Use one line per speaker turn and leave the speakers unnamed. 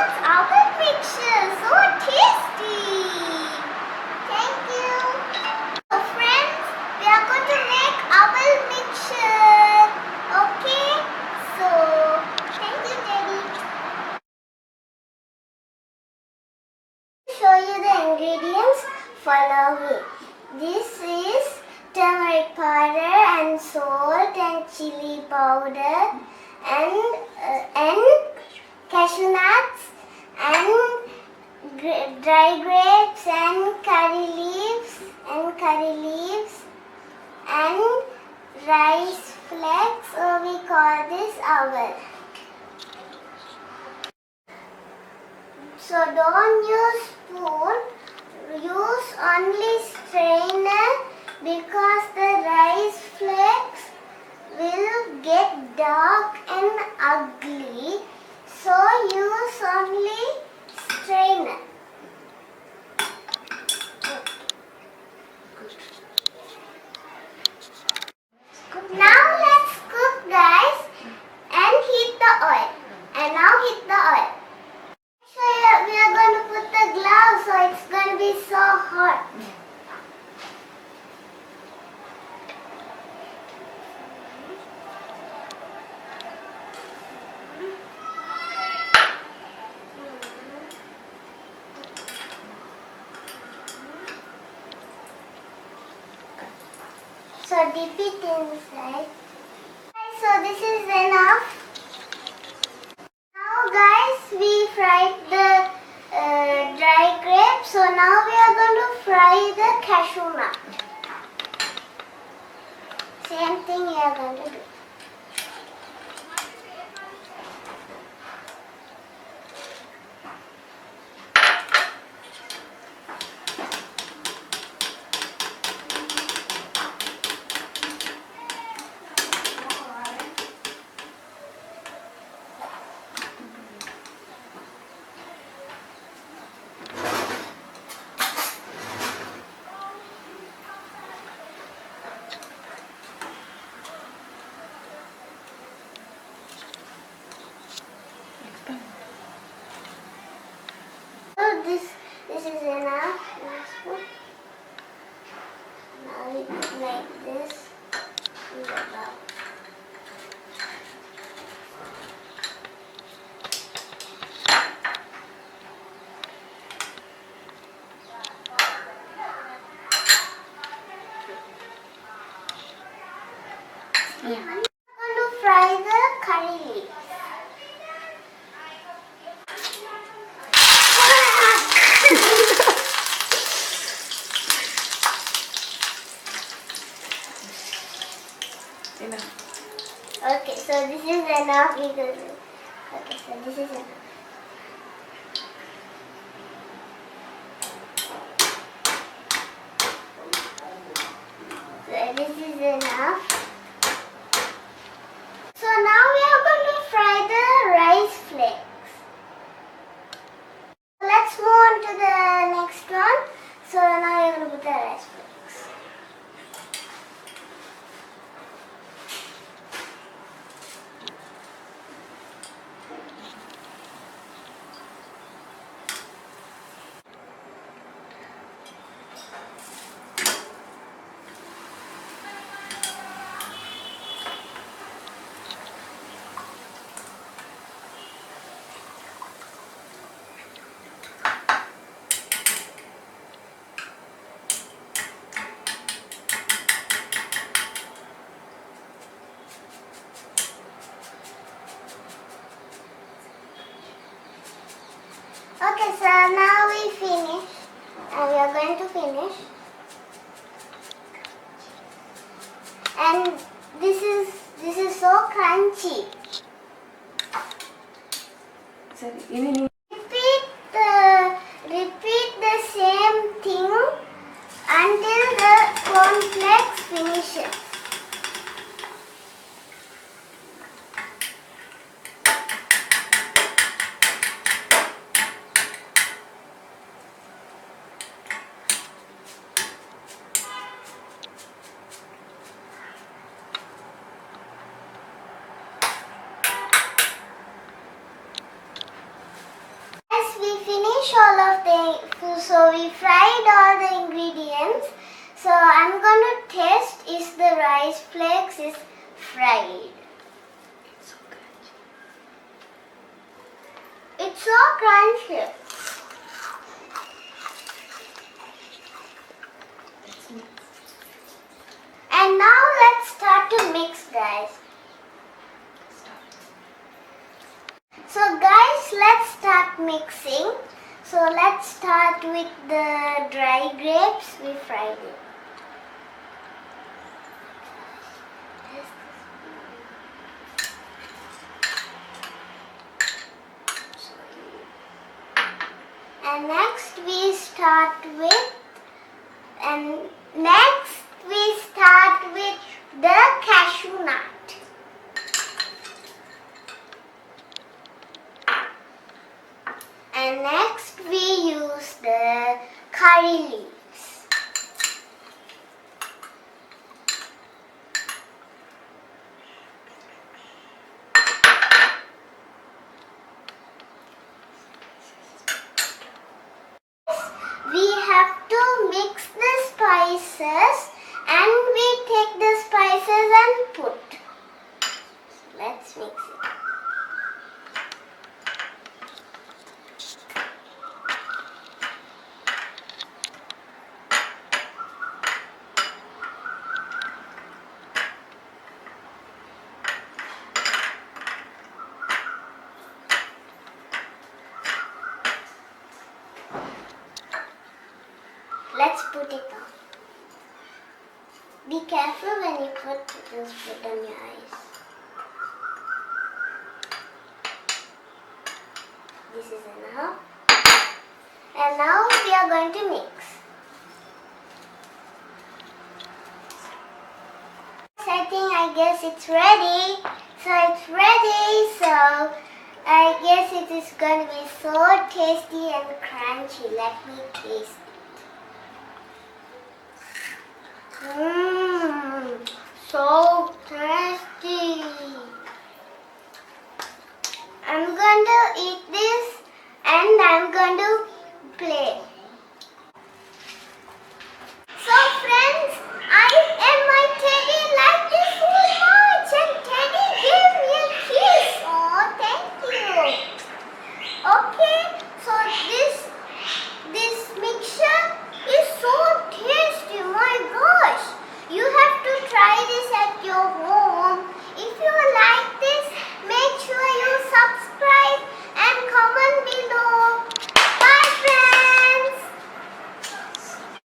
That's our mixture. So tasty. Thank you. So friends, we are going to make our mixture. Okay? So, thank you, Daddy. To show you the ingredients, follow me. This is turmeric powder and salt and chili powder and cashew nuts and dry grapes and curry leaves and rice flakes, or we call this aval. So don't use spoon, use only strainer because the rice flakes will get dark and ugly. So use only strainer. Now let's cook, guys, and heat the oil. And now heat the oil. So we are going to put the gloves, so it's going to be so hot. So dip it inside. So this is enough. Now guys, we fried the dry grapes. So now we are going to fry the cashew nut. Same thing we are going to do. So this is enough. Now we put like this in the bowl. I'm going to fry the curry leaves. Okay, so this is enough because okay, so this is enough. So this is enough. So now we are going to fry the rice flakes. Let's move on to the next one. So now we are going to put the rice flakes. Okay, so now we finish. And we are going to finish. And this is so crunchy.
Sorry,
Repeat the same thing until the cornflakes finishes. all of so we fried all the ingredients. So I'm going to test if the rice flakes is fried.
So crunchy.
It's so crunchy.
Let's mix.
And now let's start to mix, guys.
Start.
So guys, let's start mixing. So let's start with the dry grapes. We fried it. And next we start with the cashew nut. And next we use the curry leaves. We have to mix the spices and we take the spices and put. Let's mix it. Let's put it on. Be careful when you put this food on your eyes. This is enough. And now we are going to mix. I guess it's ready. So it's ready. So I guess it is going to be so tasty and crunchy. Let me taste it. So tasty. I'm going to eat this and I'm going to play.